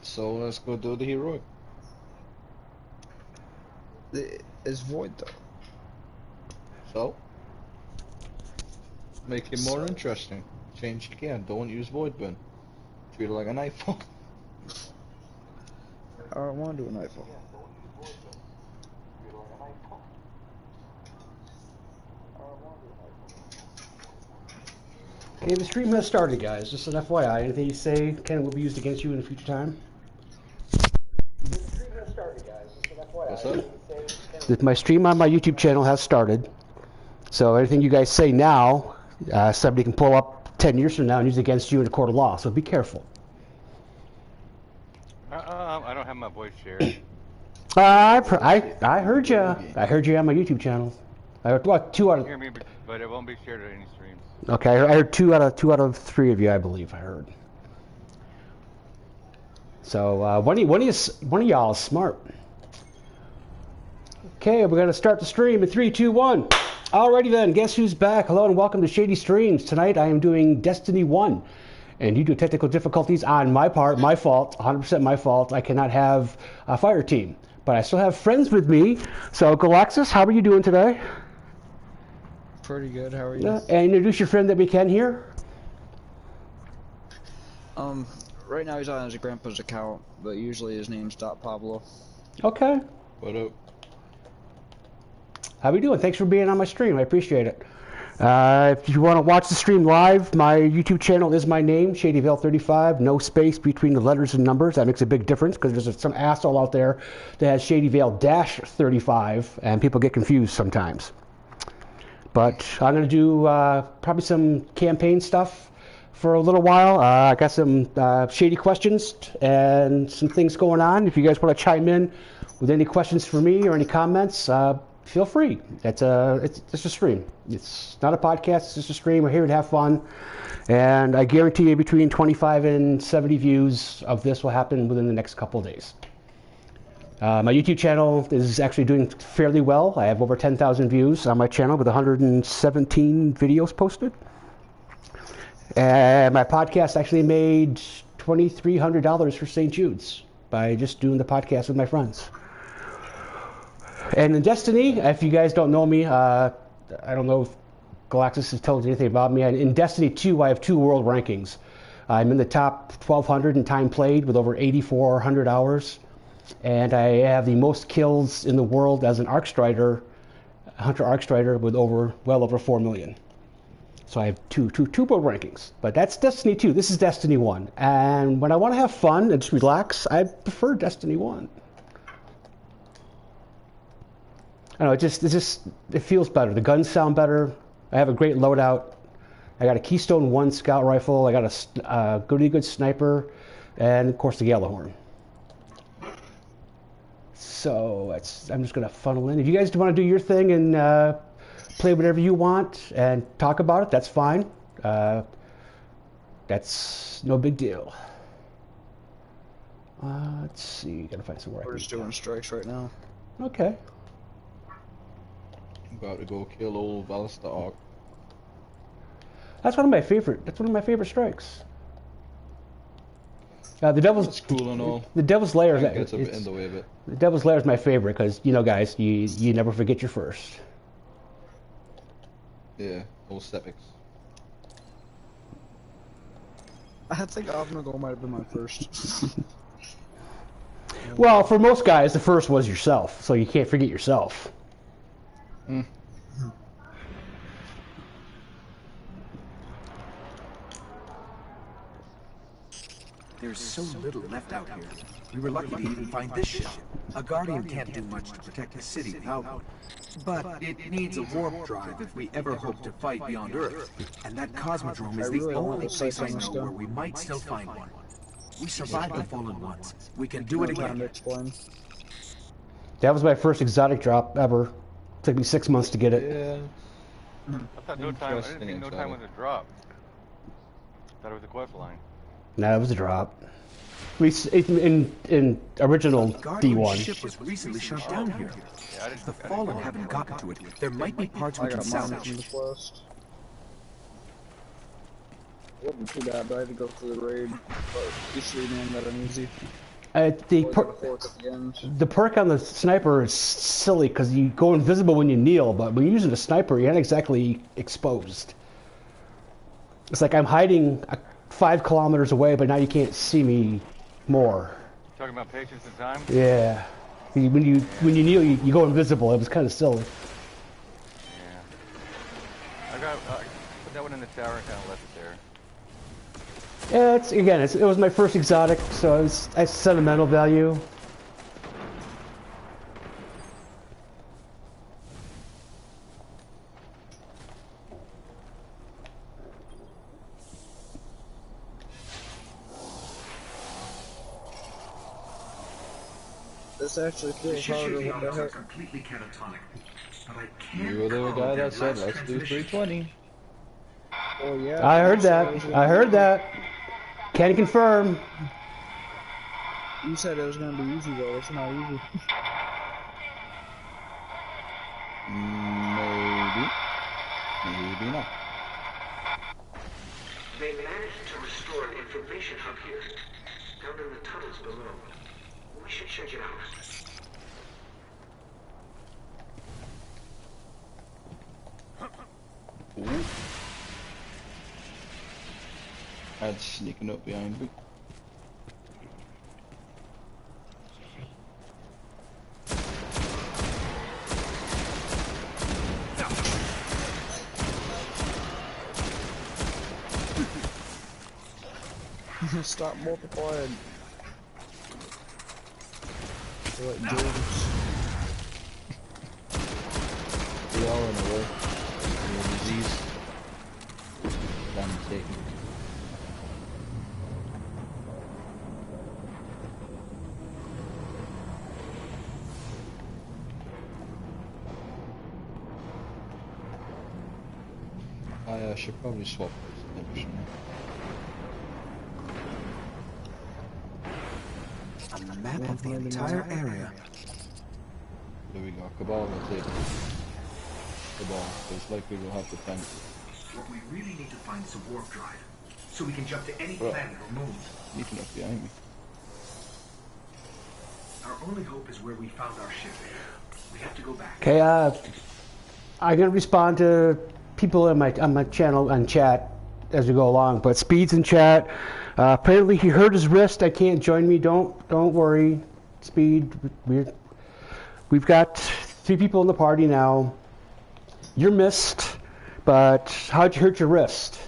So let's go do the heroic. It's void though. So make it more interesting. Change again. Don't use void bin. Treat it like an iPhone. I don't want to do an iPhone. Okay, the stream has started, guys. Just an FYI. Anything you say will be used against you in a future time. The stream has started, guys. Just an FYI. What's up? My stream on my YouTube channel has started. So anything you guys say now, somebody can pull up 10 years from now and use it against you in a court of law. So be careful. I don't have my voice shared. I heard you. I heard you on my YouTube channel. I heard what, 2 out of. Hear me, but it won't be shared at any streams. Okay, I heard 2 out of 3 of you, I believe. I heard. So one of y'all is smart. Okay, we're gonna start the stream in 3, 2, 1. Alrighty then, guess who's back? Hello and welcome to Shady Streams. Tonight I am doing Destiny 1. And due to technical difficulties on my part, my fault, 100% my fault, I cannot have a fire team. But I still have friends with me. So Galaxis, how are you doing today? Pretty good. How are you? And introduce your friend that we can here. Right now he's on his grandpa's account, but usually his name's Pablo. Okay. What up? How we doing? Thanks for being on my stream. I appreciate it. If you want to watch the stream live, my YouTube channel is my name, ShadyVale35. No space between the letters and numbers. That makes a big difference because there's some asshole out there that has ShadyVale-35, and people get confused sometimes. But I'm going to do probably some campaign stuff for a little while. I got some shady questions and some things going on. If you guys want to chime in with any questions for me or any comments, feel free. It's a stream. It's not a podcast. It's just a stream. We're here to have fun, and I guarantee you between 25 and 70 views of this will happen within the next couple of days. My YouTube channel is actually doing fairly well. I have over 10,000 views on my channel with 117 videos posted. And my podcast actually made $2,300 for St. Jude's by just doing the podcast with my friends. And in Destiny, if you guys don't know me, I don't know if Galaxis has told you anything about me. In Destiny 2, I have 2 world rankings. I'm in the top 1,200 in time played with over 8,400 hours. And I have the most kills in the world as an Hunter Arcstrider with well over 4 million. So I have two world rankings. But that's Destiny 2. This is Destiny 1. And when I want to have fun and just relax, I prefer Destiny 1. I don't know, it feels better. The guns sound better. I have a great loadout. I got a Keystone 1 scout rifle. I got a good sniper, and of course the Galahorn. So I'm just gonna funnel in. If you guys want to do your thing and play whatever you want and talk about it, that's fine. That's no big deal. Let's see. Gotta find somewhere. We're just doing strikes right now. Okay. About to go kill old Valista. That's one of my favorite strikes. The Devil's That's cool and all. The Devil's Lair Gets a bit in the way of it. The Devil's Lair is my favorite because guys, you never forget your first. Yeah, old Stepics. I think Avnagol might have been my first. Well, for most guys, the first was yourself, so you can't forget yourself. Hmm. There's so little left out here. We were lucky to even find this ship. A Guardian can't do much to protect the city without one. But it needs a warp drive if we ever hope to fight beyond Earth. And that Cosmodrome is the only place I know where we might still find one. We survived the Fallen once. We can do it again. That was my first exotic drop ever. Took me 6 months to get it. Yeah. I thought no time. I didn't think no time was a drop. I thought it was a quest line. No, it was a drop. In original D1. The ship was recently shut down here. Yeah, The Fallen haven't gotten to it. There might be parts we can salvage. wasn't too bad, but I had to go through the raid. But each three man that uneasy. The perk on the sniper is silly because you go invisible when you kneel, but when you're using a sniper, you're not exactly exposed. It's like I'm hiding 5 kilometers away, but now you can't see me more. Talking about patience and time? Yeah. When you kneel, you go invisible. It was kind of silly. Yeah. I put that one in the tower and kind of left it there. Yeah, it was my first exotic, so it's sentimental value. This actually feels harder than the heck. Completely catatonic, but I can't. You were the guy that said let's do 320. Oh yeah. I heard that. Can confirm. You said it was gonna be easy though. It's not easy. Maybe not. They managed to restore an information hub here, down in the tunnels below. We should check it out. Ooh. That's sneaking up behind me. Stop multiplying. They're like James. We all in a row. Disease. I'm taking. I should probably swap this. A map of the entire area. There we go. Cabal will take Cabal. It's likely we'll have to tank. What we really need to find is a warp drive, so we can jump to any Bro. planet or moon. Sneaking up behind me. Our only hope is where we found our ship. We have to go back. Okay, I'm gonna respond to people on my channel and chat as we go along. But Speed's in chat. Apparently he hurt his wrist. I can't join me. Don't worry, Speed. We've got 3 people in the party now. You're missed, but how'd you hurt your wrist?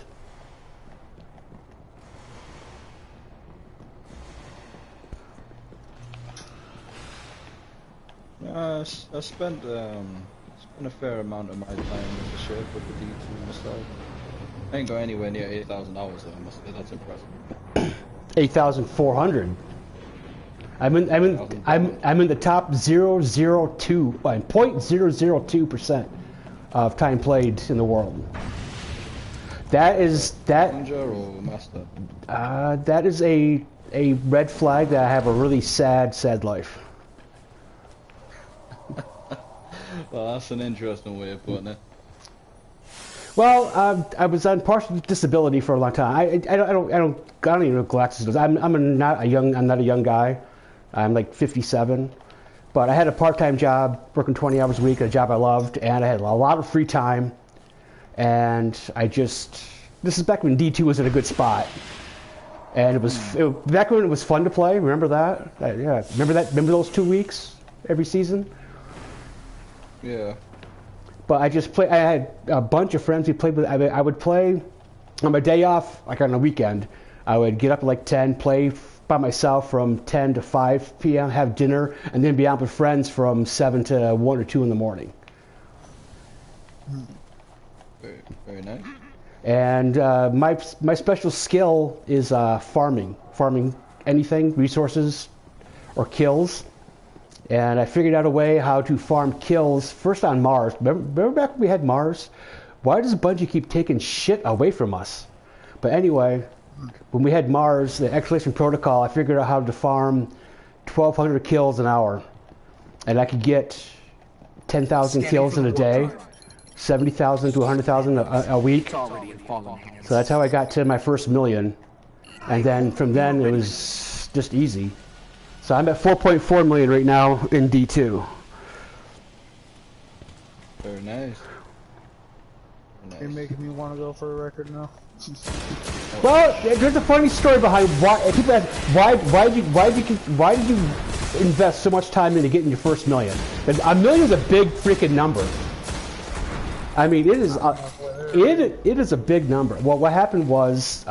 I spent a fair amount of my time with the ship with the D2 and stuff. I ain't got anywhere near 8,000 hours though. I must say that's impressive. 8,400. I'm in the top 0.002% of time played in the world. That is Messenger or master? that is a red flag that I have a really sad life. Well, that's an interesting way of putting it. Well, I was on partial disability for a long time. I don't even know what Galaxis does. I'm not a young guy. I'm like 57, but I had a part-time job working 20 hours a week, a job I loved, and I had a lot of free time. And this is back when D2 was in a good spot, and it was back when it was fun to play. Remember that? Yeah, remember those 2 weeks every season? Yeah. But I had a bunch of friends who played with. I would play on my day off, like on a weekend. I would get up at like 10, play by myself from 10 to 5 p.m., have dinner, and then be out with friends from 7 to 1 or 2 in the morning. Very, very nice. And my special skill is farming anything, resources, or kills. And I figured out a way how to farm kills first on Mars. Remember back when we had Mars? Why does Bungie keep taking shit away from us? But anyway, when we had Mars, the Exhalation Protocol, I figured out how to farm 1,200 kills an hour. And I could get 10,000 kills in a day. 70,000 to 100,000 a week. It's already in fallen hands. So that's how I got to my first million. And then from then it was just easy. So I'm at 4.4 million right now in D2. Very nice. You're making me want to go for a record now. Well, there's a funny story behind why people ask why did you invest so much time into getting your first million? And a million is a big freaking number. I mean, it is a big number. Well, what happened was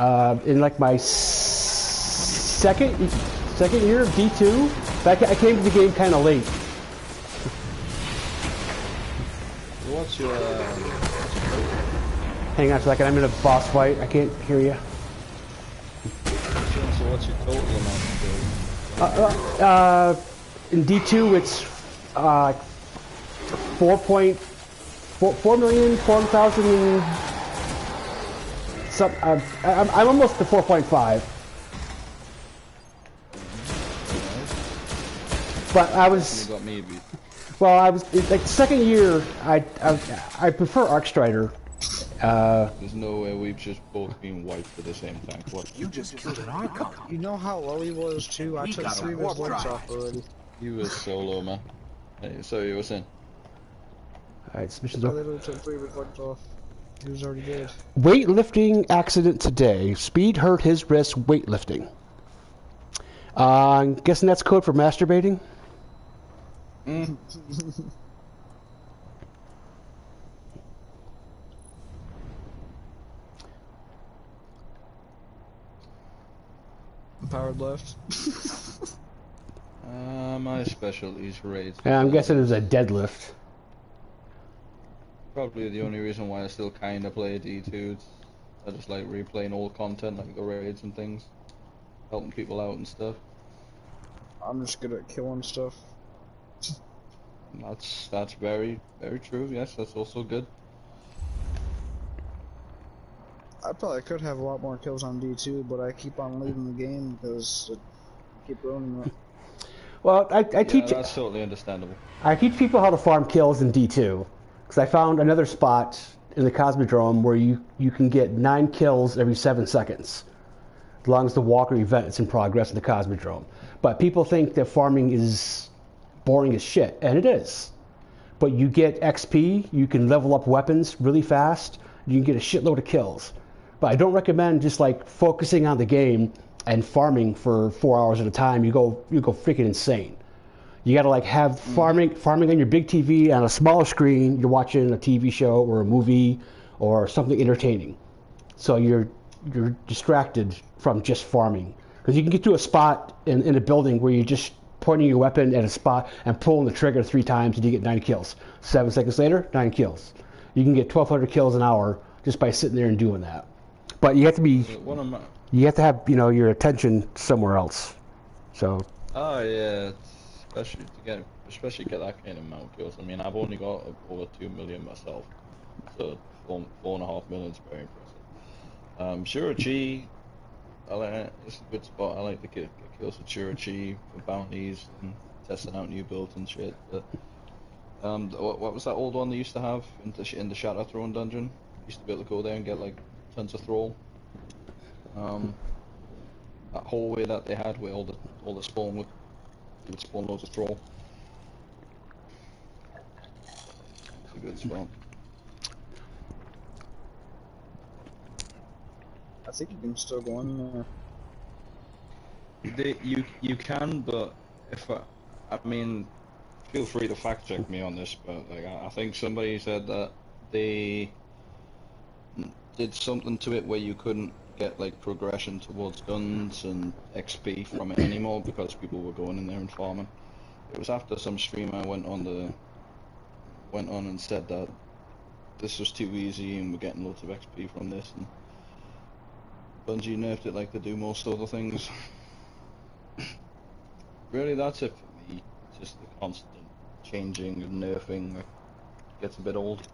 in like my second year of D2, I came to the game kind of late. What's your Hang on a second, I'm in a boss fight. I can't hear you. so what's your total amount of In D2, it's 4,400,000. Some, I'm almost to 4.5. But I was. You got me beat. Well, I was like the second year. I prefer Arcstrider. There's no way we've just both been wiped at the same time. What? You just killed an Archon. You know how low he was too? I He took got a 3 of his warp points drive. off already. You were solo, man. Hey, so you were saying? Alright, submissions I over. literally took 3 of his points off. He was already dead. Weightlifting accident today. Speed hurt his wrist weightlifting. I'm guessing that's code for masturbating? Mm. Powered left. My specialty's raids. Yeah, I'm guessing it was a deadlift. Probably the only reason why I still kind of play D2. I just like replaying old content, like the raids and things, helping people out and stuff. I'm just good at killing stuff. That's very true. Yes, that's also good. I probably could have a lot more kills on D2, but I keep on leaving the game because I keep ruining it. Well, I teach. That's totally understandable. I teach people how to farm kills in D2 because I found another spot in the Cosmodrome where you can get 9 kills every 7 seconds, as long as the Walker event is in progress in the Cosmodrome. But people think that farming is boring as shit, and it is. But you get XP, you can level up weapons really fast, you can get a shitload of kills. But I don't recommend just like focusing on the game and farming for 4 hours at a time. You go freaking insane. You gotta like have farming on your big TV on a smaller screen. You're watching a TV show or a movie or something entertaining. So you're distracted from just farming. Because you can get to a spot in a building where you're just pointing your weapon at a spot and pulling the trigger 3 times and you get 9 kills. 7 seconds later, 9 kills. You can get 1,200 kills an hour just by sitting there and doing that. But you have to be, you have to have, your attention somewhere else. So. Oh yeah, especially get that kind of amount of kills. I mean, I've only got over 2 million myself, so 4.5 million is very impressive. Shurachi, it's a good spot. I like to get kills with Shurachi for bounties and testing out new builds and shit. But what was that old one they used to have in the Shatter Throne dungeon? Used to be able to go there and get like tons of thrall. That hallway that they had where all the spawn would spawn loads of thrall. It's a good spot. I think you can still go in there. You can, but if I mean, feel free to fact check me on this, but like I think somebody said that they did something to it where you couldn't get like progression towards guns and XP from it anymore because people were going in there and farming. It was after some streamer went on and said that this was too easy and we're getting loads of XP from this, and Bungie nerfed it like they do most other things. Really, that's it for me. Just the constant changing and nerfing gets a bit old.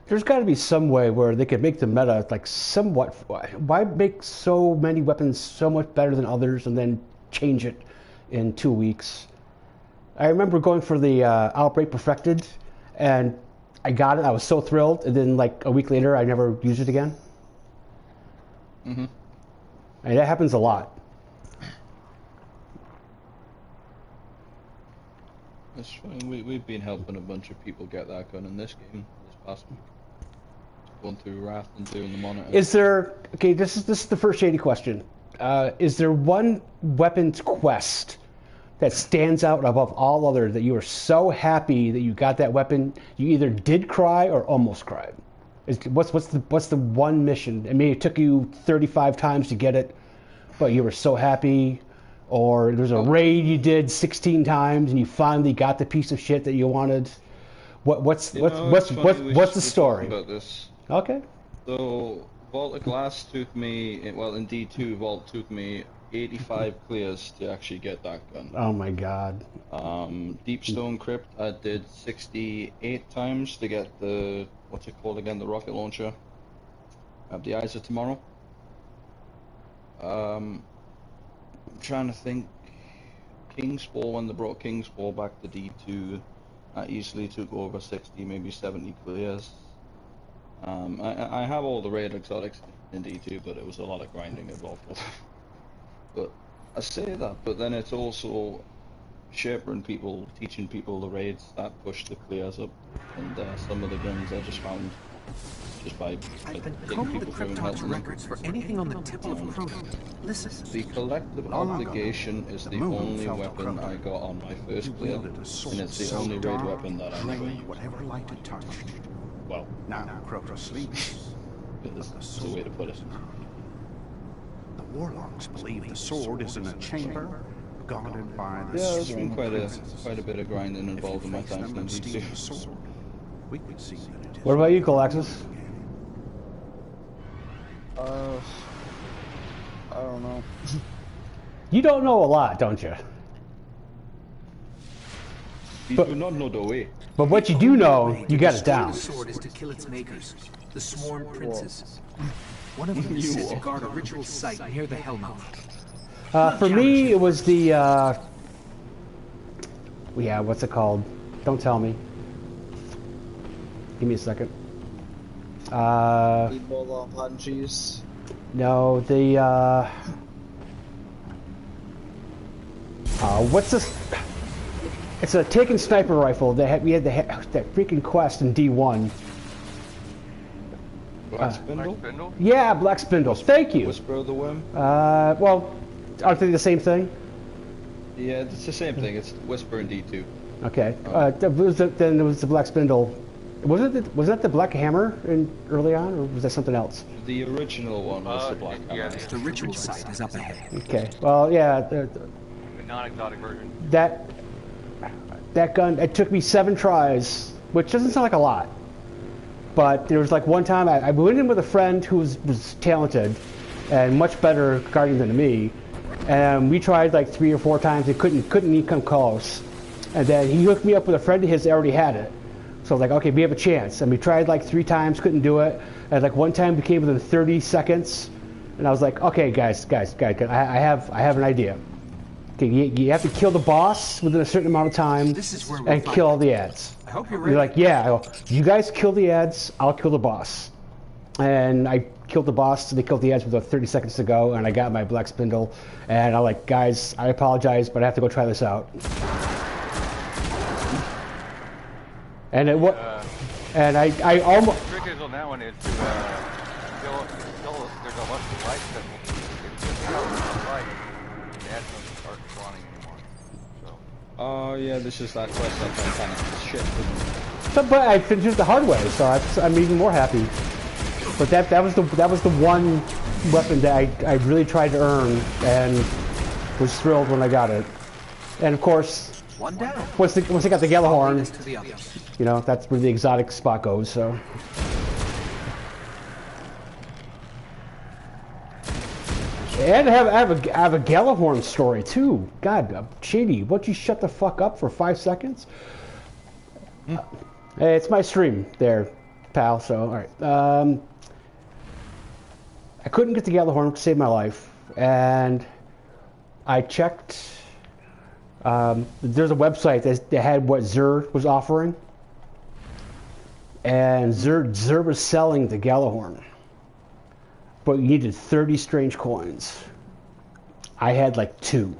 There's got to be some way where they could make the meta like somewhat. Why make so many weapons so much better than others and then change it in 2 weeks? I remember going for the Outbreak Perfected, and I got it. I was so thrilled, and then like a week later, I never used it again. Mm-hmm. And that happens a lot. That's fine. We've been helping a bunch of people get that gun in this game this past week. Going through Wrath and doing the monitor. Is there? Okay, this is the first shady question. Is there one weapons quest that stands out above all others that you are so happy that you got that weapon? You either did cry or almost cried. What's the one mission? I mean, it took you 35 times to get it, but you were so happy. Or there's a raid you did 16 times and you finally got the piece of shit that you wanted. What's the story? About this. Okay. So Vault of Glass took me, well, in D2 Vault took me 85 clears to actually get that gun. Oh my god. Deepstone Crypt I did 68 times to get the, what's it called again, the rocket launcher. The Eyes of Tomorrow. I'm trying to think. Kingsfall, when they brought Kingsfall back to D2, I easily took over 60, maybe 70 clears. I have all the raid exotics in D2, but it was a lot of grinding involved with it. But I say that, but then it's also shaping people, teaching people the raids that push the clears up, and some of the guns I just found just by I've been getting combing the people through and Krypton's helping them. records for anything on the tip of Chrono. Listen. The Collective Obligation is the only weapon I got on my first clear, and it's the only raid weapon that I never used. Whatever light it touched. Well, Now Crota sleeps. that's the way to put it. The warlocks believe the sword is in a chamber guarded by the Yeah, there's sworn been princes. quite a bit of grinding If involved in you my face time them in and steal D2. the sword, we could see that it is. What about you, Galaxis? I don't know. You don't know a lot, don't you? You But- do not know the way. But what you do know, you got it Destroy down. The sword is to kill its makers, the sworn princes. One of them is to guard a ritual site near the Hellmouth. For me, it was the, yeah, what's it called? Don't tell me. Give me a second. Meatball on pot and cheese. No, the, what's this? It's a taken sniper rifle. We had that freaking quest in D1. Black Spindle? Black Spindle? Yeah, Black Spindle. Thank you. Whisper of the Worm? Well, aren't they the same thing? Yeah, it's the same thing. It's Whisper and D2. Okay. Then there was the Black Spindle. Was that the Black Hammer early on, or was that something else? The original one was the Black yeah, Hammer. The ritual site is up ahead. Okay. Well, yeah, the non-exotic version. that gun. It took me 7 tries, which doesn't sound like a lot. But there was like one time I went in with a friend who was talented and much better guardian than me, and we tried like 3 or 4 times. It couldn't even come close. And then he hooked me up with a friend of his that already had it. So I was like, okay, we have a chance. And we tried like 3 times, couldn't do it. And like one time we came within 30 seconds, and I was like, okay, guys, I have an idea. Okay, you have to kill the boss within a certain amount of time This is where we'll and find kill all it. the ads. I hope you're You're ready. like, yeah. I go, you guys kill the ads, I'll kill the boss. And I killed the boss, and they killed the ads with about 30 seconds to go, and I got my Black Spindle. And I'm like, guys, I apologize, but I have to go try this out. And it and I almost. The trick is on that one is to kill, there's a bunch of lights that will light. The ads don't start spawning anymore. So. Oh yeah, this is that quest that kind of shit. But I finished it the hard way, so I'm even more happy. But that was the one weapon that I really tried to earn, and was thrilled when I got it. And of course, One down. once I got the Galahorn, Lead us to the others. you know, that's where the exotic spot goes. So. And I have a Galahorn story too. God, Shady, won't you shut the fuck up for 5 seconds? Hey, it's my stream there, pal. So, all right. I couldn't get the Galahorn to save my life, and I checked There's a website that had what Xur was offering, and Xur was selling the Galahorn, but you needed 30 strange coins. I had like 2,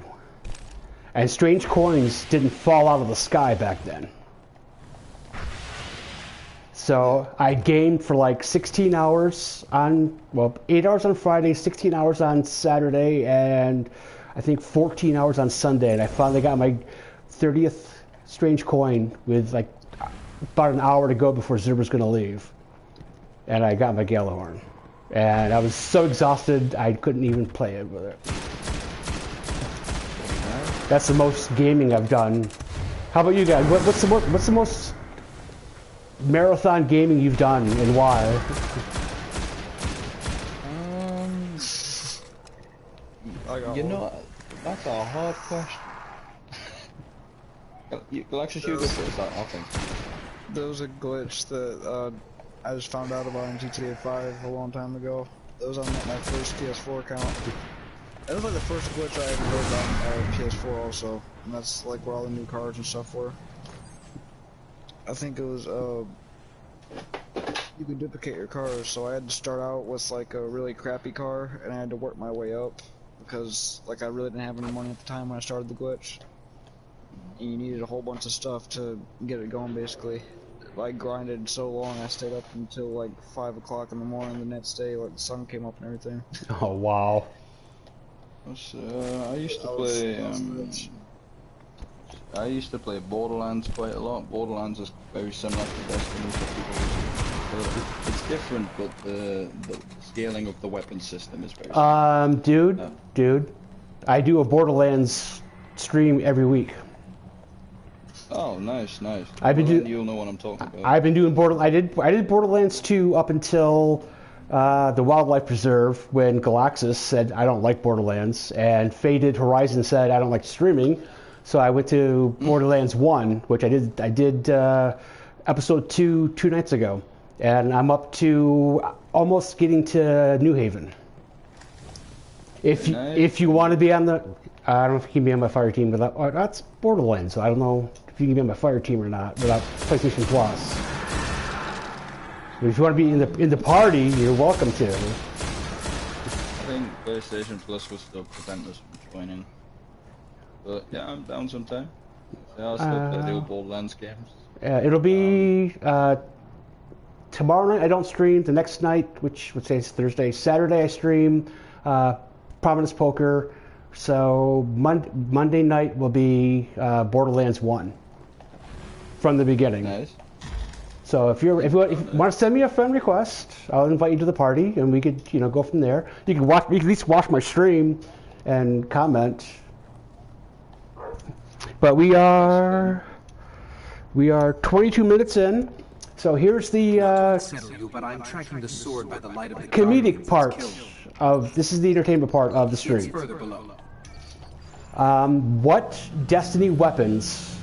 and strange coins didn't fall out of the sky back then. So I gamed for like 16 hours on, well, 8 hours on Friday, 16 hours on Saturday, and I think 14 hours on Sunday. And I finally got my 30th strange coin with like about an hour to go before Xur was going to leave. And I got my Galahorn. And I was so exhausted, I couldn't even play it with it. That's the most gaming I've done. How about you guys? What's the most marathon gaming you've done, and why? You know, that's a hard question. Galaxis, you go first, I think. There was a glitch that I just found out about in GTA 5 a long time ago. It was on my first PS4 account. It was like the first glitch I ever did on PS4 also. And that's like where all the new cars and stuff were. I think it was, you could duplicate your cars, so I had to start out with like a really crappy car, and I had to work my way up, because like I really didn't have any money at the time when I started the glitch. And you needed a whole bunch of stuff to get it going, basically. I grinded so long, I stayed up until like 5 o'clock in the morning the next day, like the sun came up and everything. Oh, wow. I used to play, I used to play Borderlands quite a lot. Borderlands is very similar to Destiny for people. It's different, but the scaling of the weapon system is very similar. Dude, I do a Borderlands stream every week. Oh, nice. You'll know what I'm talking about. I've been doing I did Borderlands 2 up until the Wildlife Preserve, when Galaxis said I don't like Borderlands, and Faded Horizon said I don't like streaming. So I went to Borderlands 1, which I did episode 2 nights ago, and I'm up to almost getting to New Haven. If you want to be on the, I don't know if you can be on my fire team without. That's Borderlands, so I don't know if you can be on my fire team or not without PlayStation Plus. But if you want to be in the party, you're welcome to. I think PlayStation Plus was still prevent us from joining. But yeah, I'm down sometime. Yeah, I'll still play the old Borderlands games. It'll be tomorrow night. I don't stream. The next night, which would say it's Thursday, Saturday, I stream Prominence Poker. So Monday night will be Borderlands 1 from the beginning. Nice. So if you want to send me a friend request, I'll invite you to the party, and we could go from there. You can at least watch my stream and comment. But we are 22 minutes in, so here's the but I'm tracking the sword by the light of the comedic part of this is the entertainment part of the stream. Further below. What Destiny weapons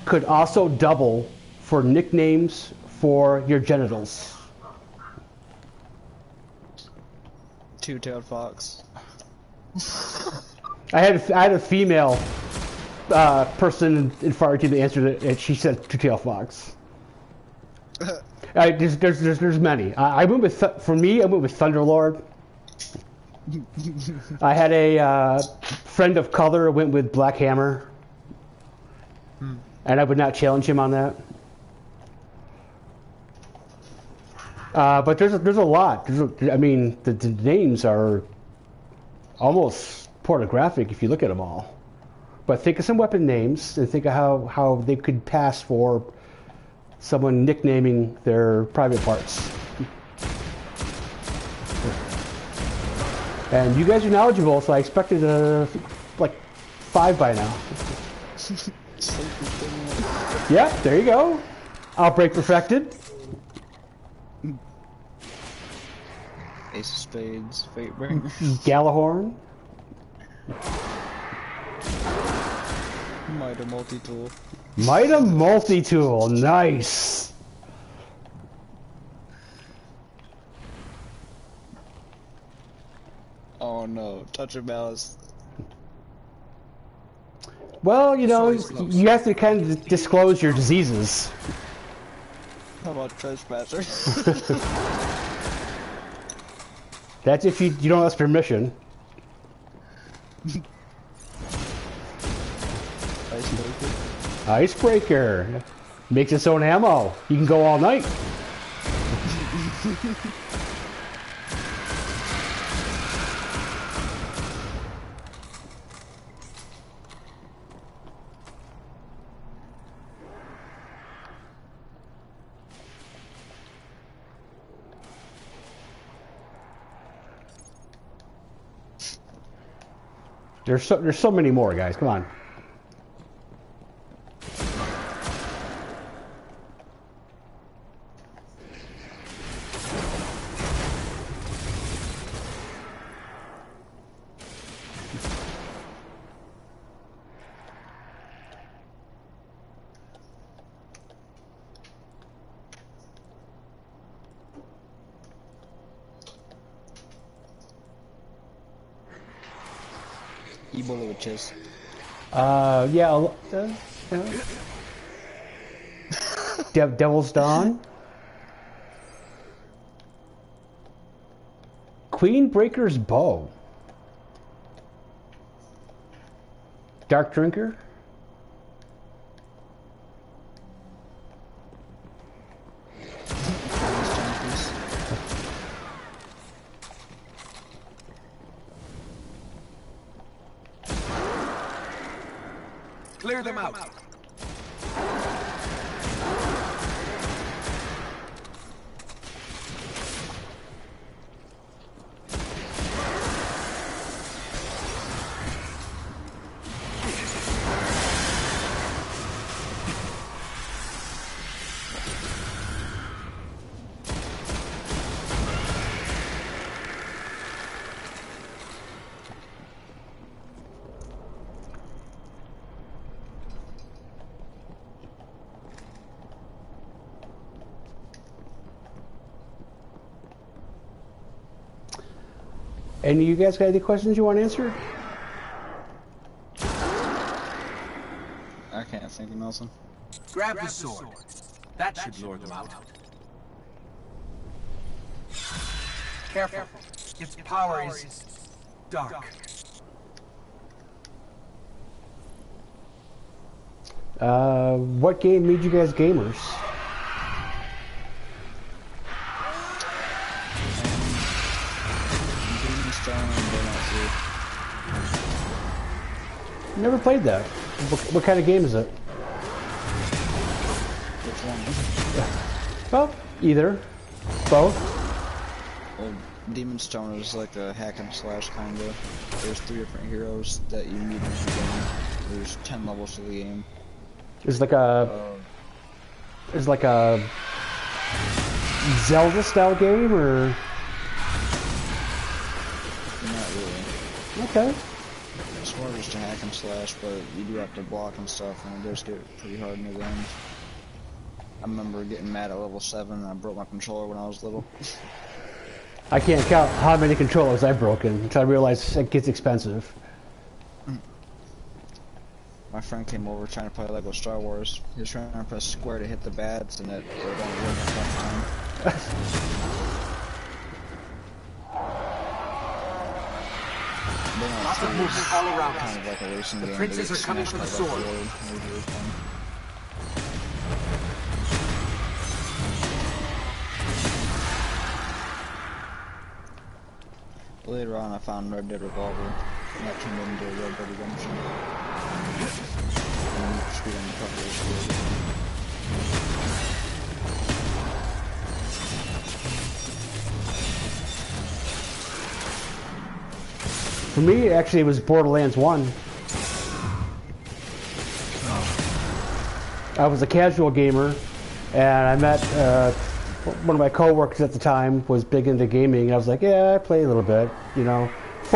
could also double for nicknames for your genitals? Two-tailed fox. I had a female person in fire team that answered it, and she said two-tailed fox. There's many. I went with I went with Thunderlord. I had a friend of color went with Black Hammer, and I would not challenge him on that. But there's a lot. I mean, the names are almost pornographic if you look at them all. But think of some weapon names and think of how they could pass for someone nicknaming their private parts. And you guys are knowledgeable, so I expected like 5 by now. Yeah, there you go. Outbreak perfected. Ace of Spades, Fatebringer. Galahorn. Mitre multi-tool. Mitre multi-tool, nice. Oh no, touch of malice. Well, you know, Soy slow. you have to kind of disclose your diseases. How about trespasser? That's if you don't ask permission. Icebreaker. Makes its own ammo. You can go all night. There's so many more, guys. Come on. Ebola witches. Yeah. Devil's Dawn. Queen Breaker's Bow. Dark Drinker. Clear them out. Any of you guys got any questions you want answered? I can't think of nothing. Grab the sword. That should lure them out. Careful. Its power is dark. What game made you guys gamers? Never played that. What kind of game is it? Which one? Well, either. Both. Well, Demon Stone is like a hack and slash kind of. There's 3 different heroes that you meet in the game. There's 10 levels to the game. It's like a Zelda style game, or Not really. okay. It's more just a hack and slash, but you do have to block and stuff, and it does get pretty hard near the end. I remember getting mad at level 7 and I broke my controller when I was little. I can't count how many controllers I've broken until I realized it gets expensive. My friend came over trying to play Lego Star Wars. He was trying to press square to hit the bads, and it would only work at that time. Lots of movement all around us. Kind of like a racing The game. princes are coming for the sword. Later on, I found Red Dead Revolver, and that turned into Red Dead Redemption. And Speed on the cover is good. For me, actually, it was Borderlands 1. I was a casual gamer, and I met one of my coworkers at the time was big into gaming, and I was like, yeah, I play a little bit, 4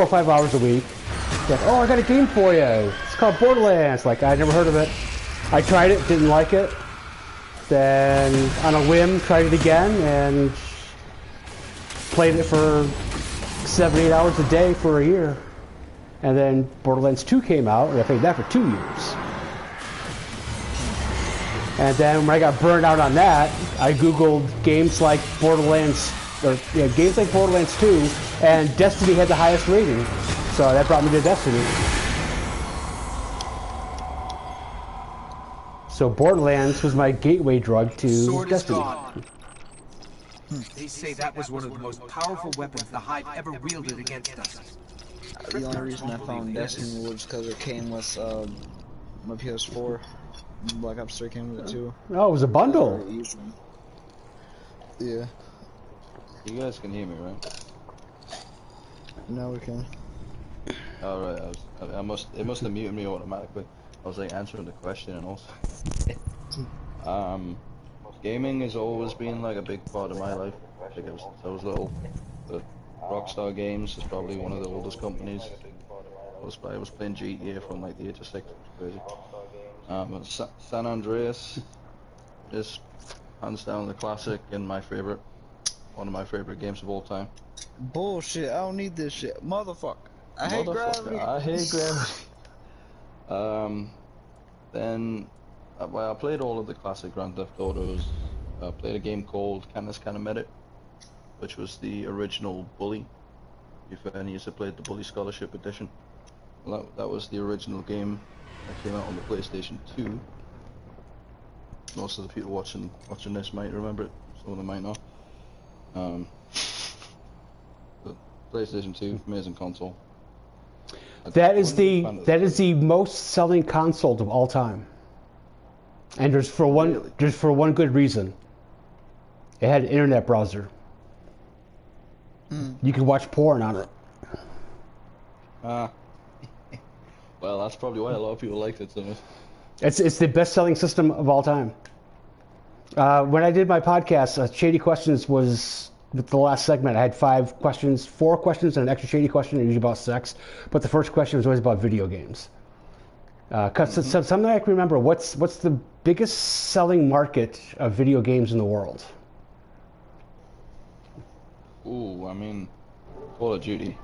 or 5 hours a week. He's like, oh, I got a game for you. It's called Borderlands. Like, I'd never heard of it. I tried it, didn't like it. Then, on a whim, tried it again, and played it for 7-8 hours a day for a year. And then Borderlands 2 came out, and I played that for 2 years. And then when I got burned out on that, I Googled games like Borderlands, or games like Borderlands 2, and Destiny had the highest rating. So that brought me to Destiny. So Borderlands was my gateway drug to Sword is Destiny. gone. They say that was one of the most powerful weapons the Hive ever wielded against us. The only reason I found Destiny was because it came with my PS4. Black Ops 3 came with it too. Oh, it was a bundle. Yeah. You guys can hear me, right? Now we can. All right. It must have muted me automatically. I was like answering the question and also. Gaming has always been like a big part of my life. Like since I was little. But Rockstar Games is probably one of the oldest companies. I was playing GTA from like the age of 6, which is crazy. But San Andreas is hands down the classic and one of my favorite games of all time. Bullshit, I don't need this shit. Motherfucker. I hate gravity. I hate gravity. Then I played all of the classic Grand Theft Autos. I played a game called Canis Canimetic, which was the original Bully. If any of you played the Bully Scholarship Edition. That was the original game that came out on the PlayStation 2. Most of the people watching this might remember it, some of them might not. But PlayStation 2, amazing console. That is the most selling console of all time. And there's for one good reason. It had an internet browser. You could watch porn on it. Well, that's probably why a lot of people liked it so much. It's the best-selling system of all time. When I did my podcast, Shady Questions was with the last segment. I had 4 questions, and an extra shady question, usually about sex. But the first question was always about video games. Something I can remember. What's the biggest selling market of video games in the world? Ooh, I mean, Call of Duty.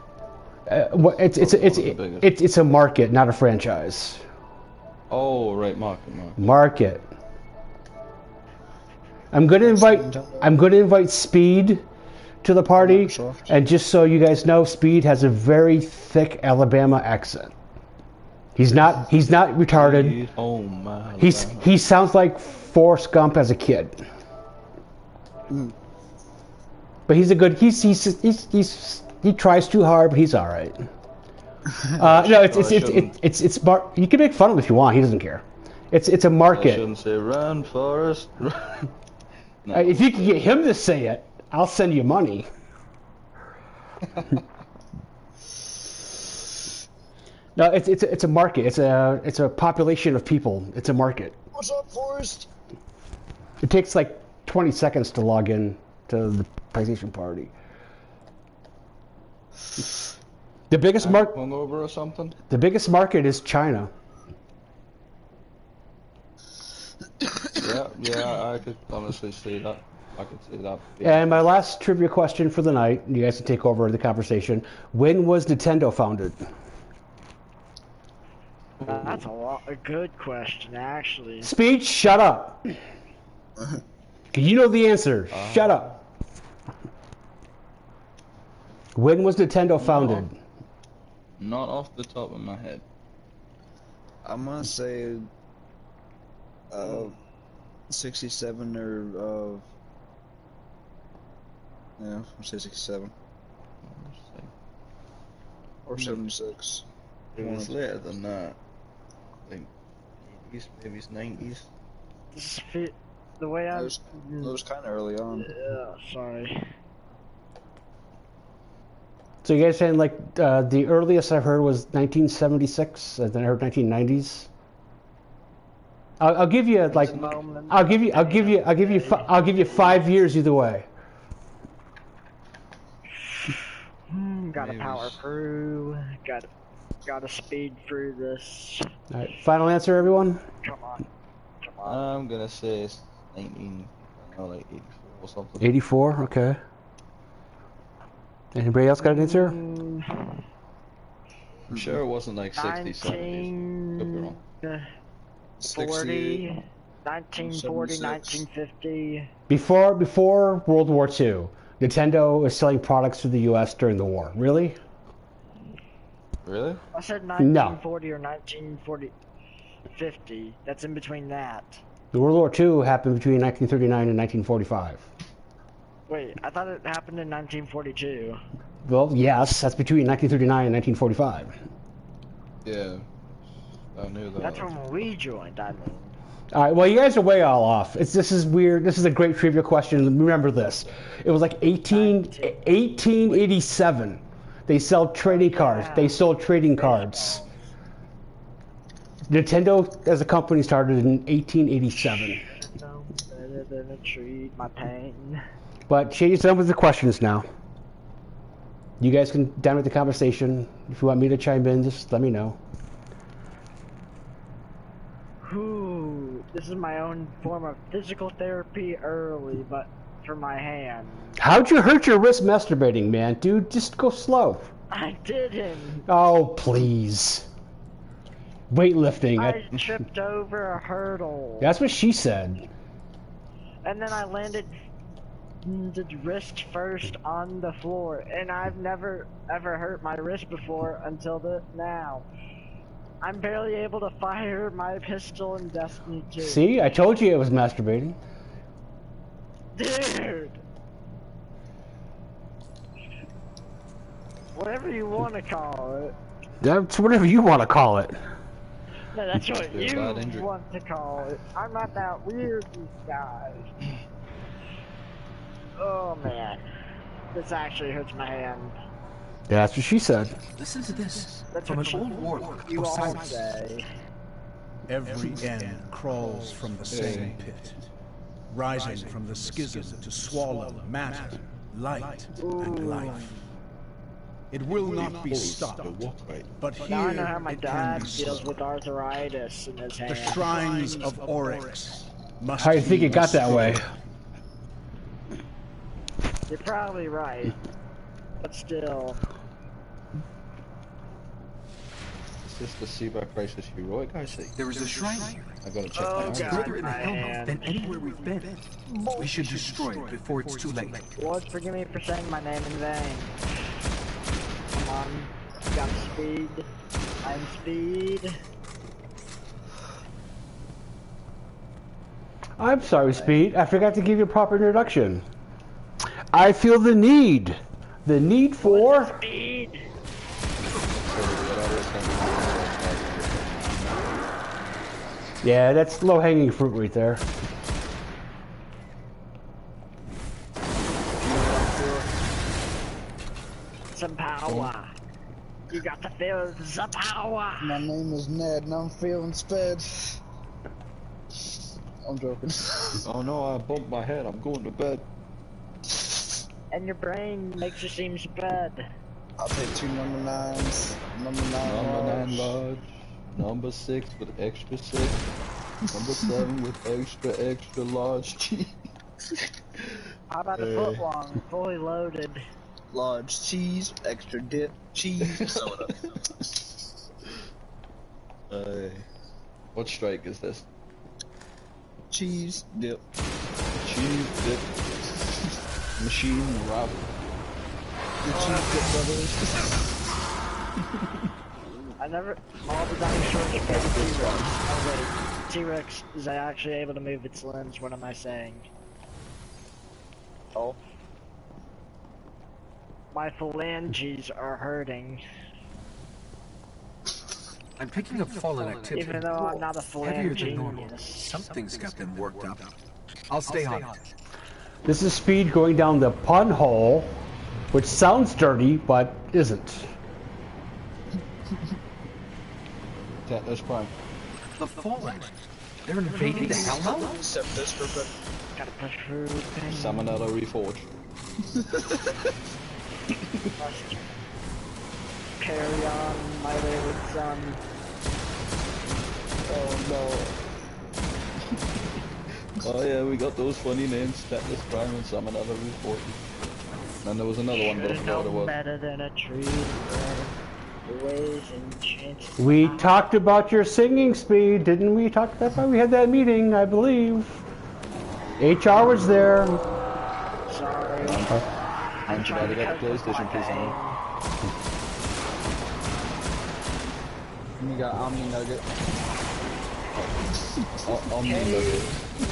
It's a market, not a franchise. Oh, right, market. Market. I'm gonna invite Speed to the party, and just so you guys know, Speed has a very thick Alabama accent. He's not retarded. He sounds like Forrest Gump as a kid. But he's a good. He tries too hard, but he's all right. No, it's smart. You can make fun of him if you want. He doesn't care. It's a market. I shouldn't say run, Forrest. No. If you can get him to say it, I'll send you money. No, it's a market. It's a population of people. It's a market. What's up, Forrest? It takes like 20 seconds to log in to the PlayStation party. The biggest market. Hungover or something? The biggest market is China. Yeah, I could honestly see that. I could see that. And my last trivia question for the night, you guys can take over the conversation. When was Nintendo founded? That's a good question, actually. Speech, shut up. You know the answer. Shut up. When was Nintendo founded? Not off the top of my head. I'm gonna say 67 or yeah, I'm gonna say 67 or 76. It was later than that. I think 80s, maybe 90s. The way I It was kind of early on. Yeah, sorry. So you guys saying like the earliest I've heard was 1976, and then I heard 1990s. I'll give you like I'll give you 5 years either way. Gotta power through. Gotta speed through this. All right, final answer, everyone. Come on. I'm gonna say it's 84 or something. 84, okay. Anybody else got an answer? I'm sure it wasn't like 60s, 70s. Could be wrong. 1940, 1940, 1950. Before World War II, Nintendo was selling products to the U.S. during the war. Really? Really? I said 1940 or 1940, 50. That's in between that. The World War II happened between 1939 and 1945. Wait, I thought it happened in 1942. Well, yes, that's between 1939 and 1945. Yeah. I knew that. That's when we joined, I mean. All right, well, you guys are way all off. This is weird. This is a great trivia question. Remember this. It was like 1887. They sell trading cards. They sold trading cards. Nintendo, as a company, started in 1887. No better than a treat, my pain. But Shady's done with the questions now. You guys can down with the conversation. If you want me to chime in, just let me know. Ooh, this is my own form of physical therapy early, but for my hand. How'd you hurt your wrist masturbating, man? Dude, just go slow. I didn't. Oh, please. Weightlifting. I tripped over a hurdle. That's what she said. And then I landed the wrist first on the floor, and I've never ever hurt my wrist before until now. I'm barely able to fire my pistol in Destiny 2. See, I told you it was masturbating. Dude! Whatever you want to call it. That's whatever you want to call it. No, that's what It's a bad you injury. want to call it. I'm not that weird, you guys. Oh man. This actually hurts my hand. That's what she said. Listen to this. That's From what an old warlock you of all Cyrus. say. Every end crawls from the same pit, rising from the schism to swallow matter, light, and life. It will not be stopped, but here Now I know how my it can dad be deals slowed. with arthritis in his hand. The shrines of Oryx must How do you think be it got that way? restored. You're probably right. But still. Is this the Seaback Crisis Heroic I see? There is a shrine here. I gotta check Oh, that out. God. Further in the my Hellmouth hand. than anywhere we've been. We should destroy it before it's too late. Lord, forgive me for saying my name in vain. Come on. You got speed. I'm speed. I'm sorry, Speed. I forgot to give you a proper introduction. I feel the need. The need for... Speed! Yeah, that's low-hanging fruit right there. Some power. You got to feel the power. My name is Ned and I'm feeling sped. I'm joking. Oh no, I bumped my head. I'm going to bed. And your brain makes you seem sped. I'll take 2 number 9s. Number 9 Number 9 large. large. Number 6 with extra 6. Number 7 with extra large cheese. How about the foot long, fully loaded? Large cheese, extra dip, cheese, soda. What strike is this? Cheese, dip. Cheese dip. Machine Rob. The cheese dip brothers. I never. All the dinosaurs are favorite T-Rex. Oh wait, T-Rex is actually able to move its limbs. What am I saying? Oh. My phalanges are hurting. I'm picking up fallen activity. Even though I'm not a Heavier than normal. phalange. Something's got them worked up. I'll stay on it. This is Speed going down the pun hole, which sounds dirty, but isn't. That's prime. The fallen. They're invading the Hellmouth? Except this for but Gotta push through things. Salmonella Reforged. Must carry on, my wayward son. oh Oh yeah, we got those funny names, Tetanus Prime and Salmonella Reforged. And there was another one, but I Should've forgot what it known was. better than a tree. Bro. Ways and chances. We talked about your singing speed, didn't we? That's why we had that meeting, I believe. HR was there. Sorry. I'm trying to get the PlayStation piece on. And you got Omni Nugget. Omni Nugget.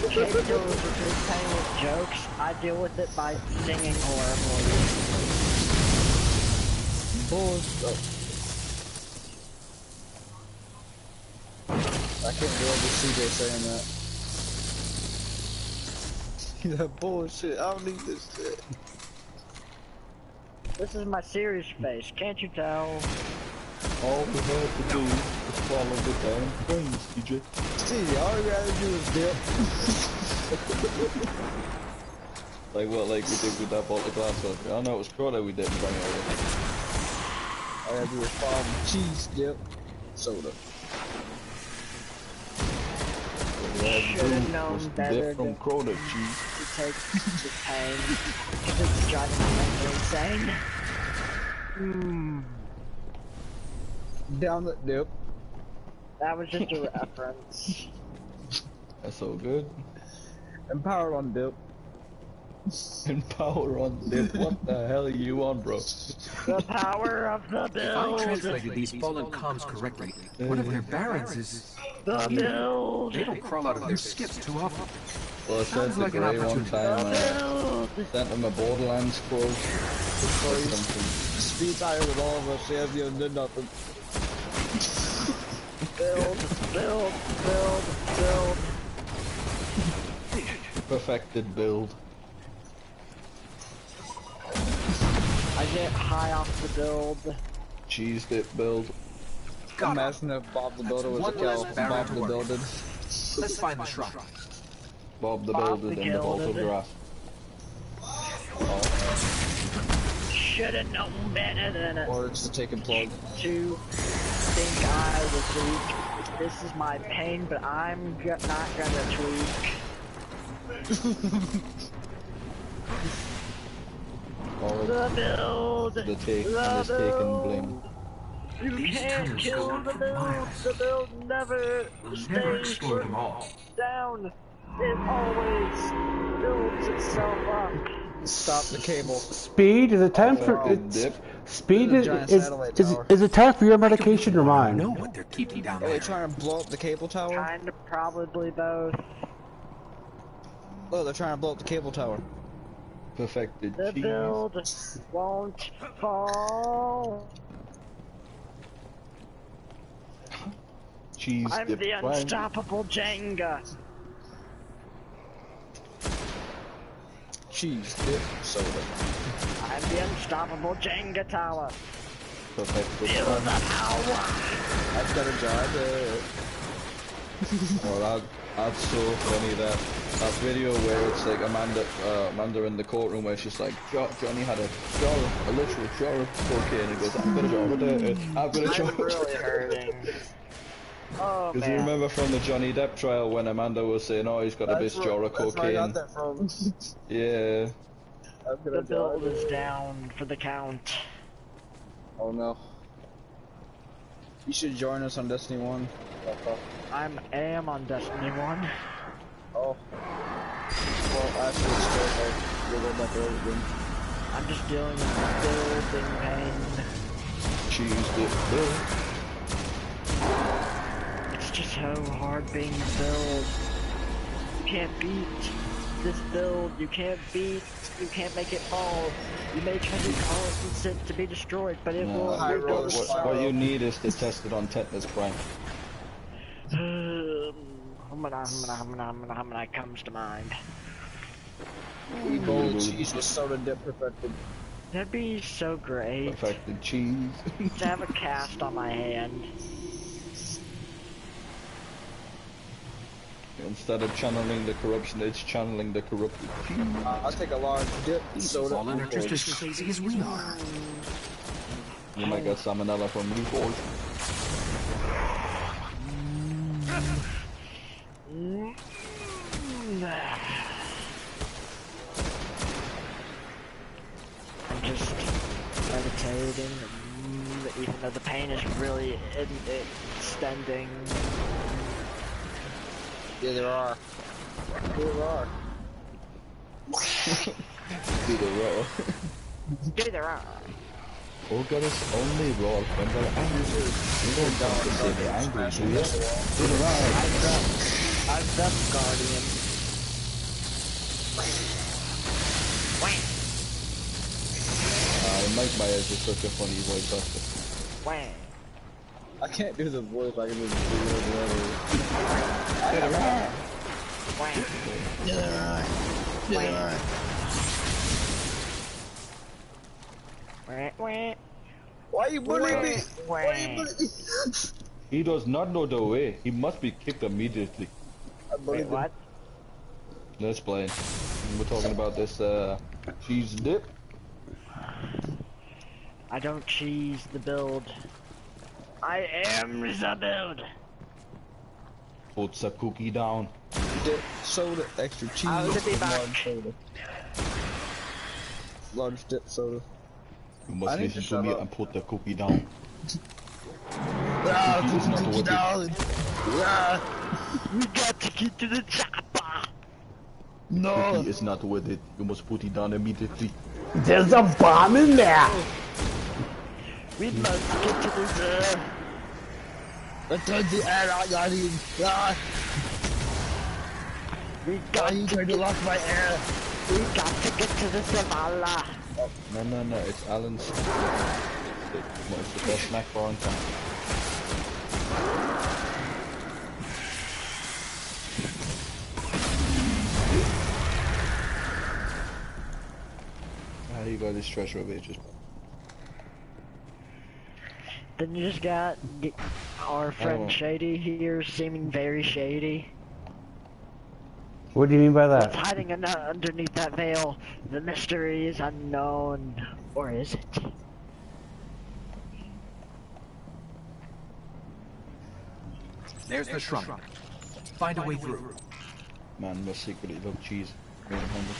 Kate deals with his pain with jokes. I deal with it by singing horribly. Bullshit. I can't deal with CJ saying that. That bullshit. I don't need this shit. This is my serious face, can't you tell? All we have to do is follow the damn brains, CJ. See, all you gotta do is dip. Like what, like we did with that bottle of glass? I know it was Crowder we did bring over. All you gotta do is follow the cheese dip soda. Should've known better Dip from Crowder cheese. to take the pain. It's driving me insane. Down the dip. That was just a reference. That's so good. Empowered on dip. And power on dip. What the hell are you on, bro? The power of the If I build! translated these fallen comms correctly, one of their barons is... The build! They don't crawl out of their skips too often. Well, I said Sounds to like an Gray one opportunity. time, Build! sent him a Borderlands quote. Or something. Speed's higher with all of us. He hasn't even did nothing. Build, build, build, build. Perfected build. I get high off the build. Cheese dip build. Imagine if Bob the Builder was a one cow. less baron Bob to the work. Builder. Let's find the shrine. Bob the Bob Builder the in the vault of Gilded. grass. Should've known better than Or it's the taken plug. to think I was weak. This is my pain, but I'm not gonna tweak. Or The build! the take The and is taken build. blame. You These can't tunnels kill go on the for build! miles. The build never We'll never stays explore them all. down. It always builds itself up. Stop the cable. Speed is it time for Dip. speed There's a giant satellite tower. is it time for your medication or I mine? know what they're keeping down Are they there. trying to blow up the cable tower? Kinda, probably both. Oh, they're trying to blow up the cable tower. Perfected The cheese. build won't fall. Cheese I'm dip the prime. unstoppable Jenga. Cheese dip soda. I'm the unstoppable Jenga tower. Perfected Feel the prime. power. I've got a job. Or that's so funny that video where it's like Amanda in the courtroom where she's like, Johnny had a literal jar of cocaine and goes, I've got a jar of it. I've got a jar I'm of it. really hurting. Oh Because you man. remember from the Johnny Depp trial when Amanda was saying, oh, he's got a big jar of That's where I got cocaine. that from. Yeah. I've got The a build job. is down for the count. Oh no. You should join us on Destiny 1. I am on Destiny 1. Oh. Well, actually, it's still like, we'll go back to everything. I'm just dealing with building pain. Cheese dip build. It's just so hard being a build. You can't beat this build. You can't make it fall. You may try to cause it to be destroyed, but it will high rebuild rollers. itself. What you need is to test it on Tetanus Prime. Humana comes to mind. Bowl of cheese with soda dip perfected. That'd be so great Perfected cheese. to have a cast on my hand. Instead of channeling the corruption, it's channeling the corrupted cheese. I'll take a large dip These soda. fallen are just as crazy as we are. You might get salmonella from Reforged. I'm just meditating. even though the pain is really extending. Yeah, there are. There are. Either raw. There are. Olga is only raw when they're angry. You don't want to see me angry, do you? Either raw. I've done Guardian. Mike Myers is such a funny voice actor. Wah. I can't do the voice. I can do the whatever. Why you bullying me? Why you bullying me? He does not know the way. He must be kicked immediately. Wait, what? Let's play. We're talking about this cheese dip. I don't cheese the build. I am the build. Puts a cookie down. Dip, soda, extra cheese, I'll be and back. large soda. Large dip soda. You must I need listen to to me shut up. and put the cookie down. Ah, Cookie is not cookie worth it. down. Ah, We got to get to the chopper. no. Cookie is not worth it. You must put it down immediately. There's a bomb in there. We must get to the Return the air, I got him. Ah, We why got you to trying to lock my air? we got to get to the savannah. No, it's Alan's. It's the best snack bar in town. How do you got this treasure of ages? Then you just got our friend Oh. Shady here, seeming very shady. What do you mean by What's that? hiding underneath that veil? The mystery is unknown, or is it? There's the shrine. Find a way through. Man must secretly love cheese. Made him hungry.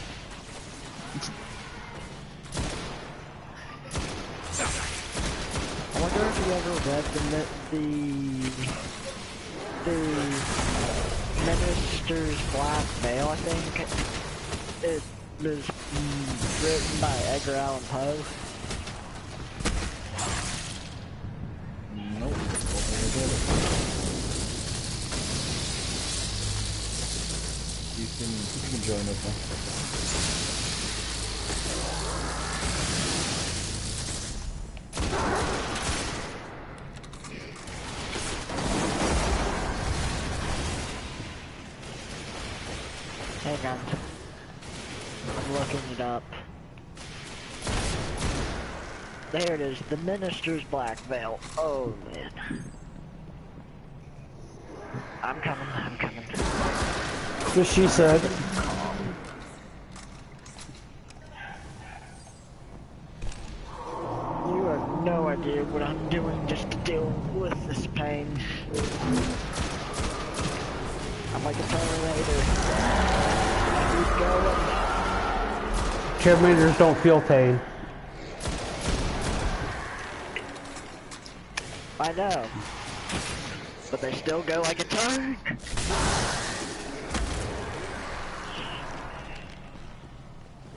I wonder if you ever read the Minister's Black Veil, I think. It was written by Edgar Allan Poe. Nope. You can join us now. Hang on. I'm looking it up. There it is, the Minister's Black Veil. Oh man. I'm coming. Just she said. You have no idea what I'm doing just to deal with this pain. I'm like a Terminator. Keep going. Terminators don't feel pain. I know. But they still go like a tank.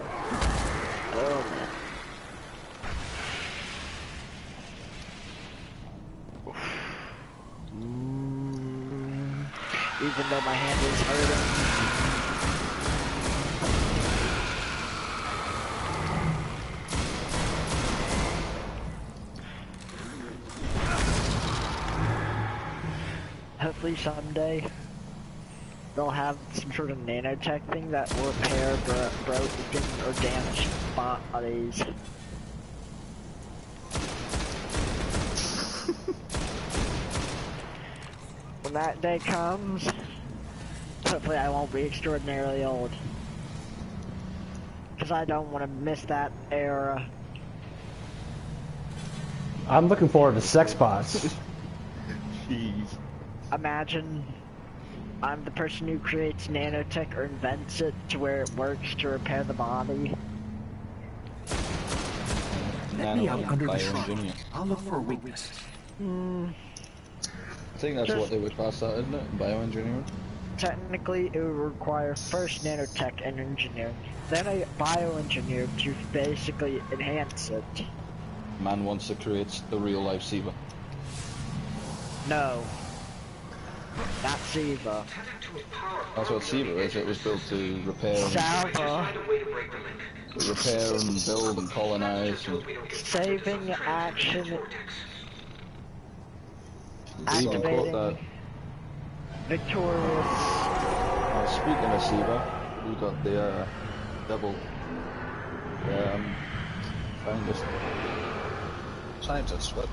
Oh man. Even though my hand is hurting. Hopefully someday they'll have some sort of nanotech thing that will repair broken or damaged bodies. When that day comes, hopefully I won't be extraordinarily old. Because I don't want to miss that era. I'm looking forward to sex bots. Jeez. Imagine I'm the person who creates nanotech or invents it to where it works to repair the body. Let me out under the bioengineer. shrubs. I'll look for a weakness. I think that's what they would class that, isn't it? Bioengineering? Technically, it would require first nanotech and engineering, then a bioengineer to basically enhance it. Man wants to create the real life SIVA. No. Not SIVA. That's what SIVA is. It was built to repair Salva. and build and colonize. And Saving action. they even quote Activating. that. Victorious. Speaking of SIVA, we got the devil scientist, what?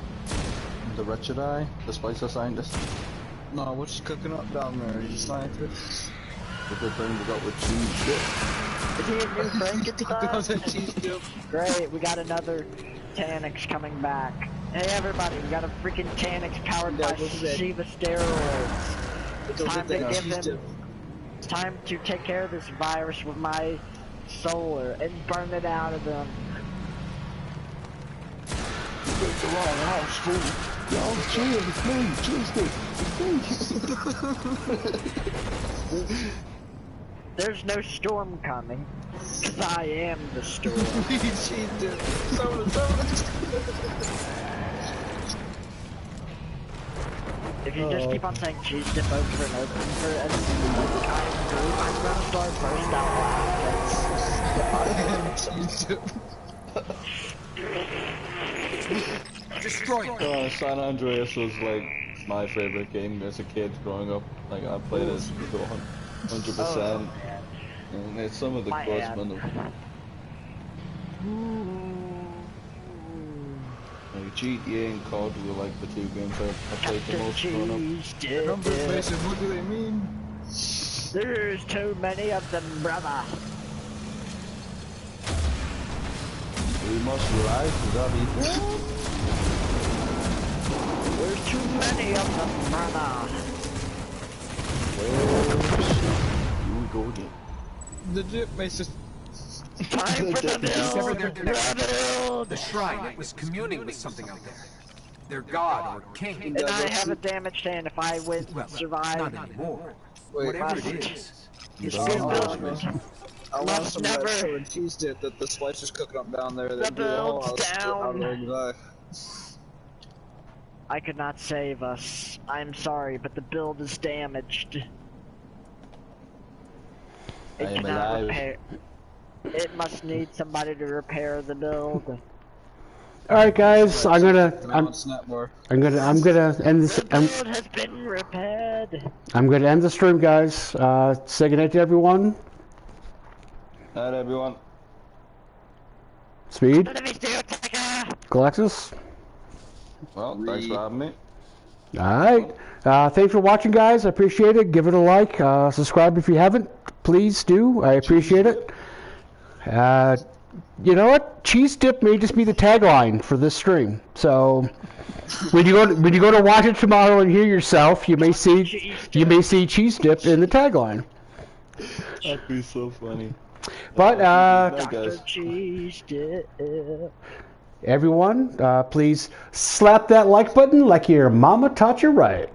The wretched eye, the spicer scientist. No, what's cooking up down there? He's a scientist. The good thing we got with cheese dip. Is he a new Frankenstein? Cheese dip. Great, we got another Tanix coming back. Hey everybody, we got a freaking Tanix powered by SIVA steroids. It's time to give him. It's time to take care of this virus with my solar and burn it out of them. It's the wrong house, fool. Y'all chill, please. There's no storm coming, cause I am the storm. Cheese dip. Soda. If you just keep on saying cheese dip over and over for an entire group, I'm gonna start burst out laughing. Cheese dip. Destroy it. San Andreas was like my favorite game as a kid growing up. Like I played it to 100%. Oh, man. And it's some of the My best ad. one. Like GTA and COD were like the two games I played the Captain most growing up. Cheese dip. Numbers, Mason, what do they mean? There's too many of them, brother. We must rise to that equal. There's too many of them, brother. Well, here we go again. The dip, Mason. Time for the Sever their build. connection. Build. The shrine, it was communing with something out there. Their god or king. And I have a damaged hand if I would Well, survive. not anymore. Wait, Whatever it is, It's Oh, still oh, building. I want Must some never- of that soda cheese dip that the spicer's cooking up down there. The That blew the whole build's house out of down. the I could not save us. I'm sorry, but the build is damaged. I It am cannot alive. repair. It must need somebody to repair the build. All right, guys. I'm gonna end this. The build has been repaired. I'm gonna end the stream, guys. Say goodnight to everyone. Alright, everyone. Speed, Let me see your ticker. Galaxis. Well, thanks for having me. All right. Thanks for watching, guys. I appreciate it. Give it a like. Subscribe if you haven't. Please do. I appreciate it. You know what? Cheese dip may just be the tagline for this stream. So when you go to watch it tomorrow and hear yourself, you may see cheese dip in the tagline. That'd be so funny. But Dr. Cheese Dip. everyone, please slap that like button like your mama taught you right.